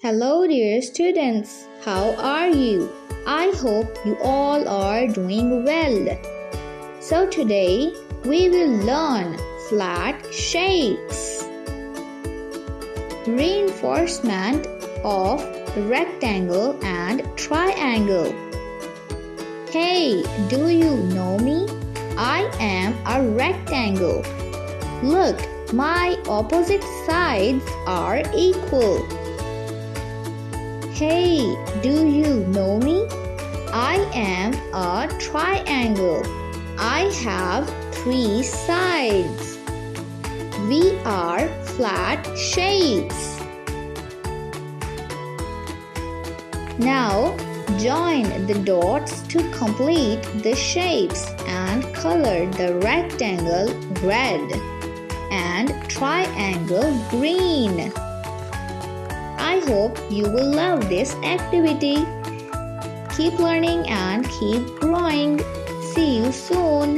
Hello, dear students. How are you? I hope you all are doing well. So, today we will learn flat shapes. Reinforcement of rectangle and triangle. Hey, do you know me? I am a rectangle. Look, my opposite sides are equal. Hey, do you know me? I am a triangle. I have 3 sides. We are flat shapes. Now, join the dots to complete the shapes and color the rectangle red and triangle green. I hope you will love this activity. Keep learning and keep growing. See you soon.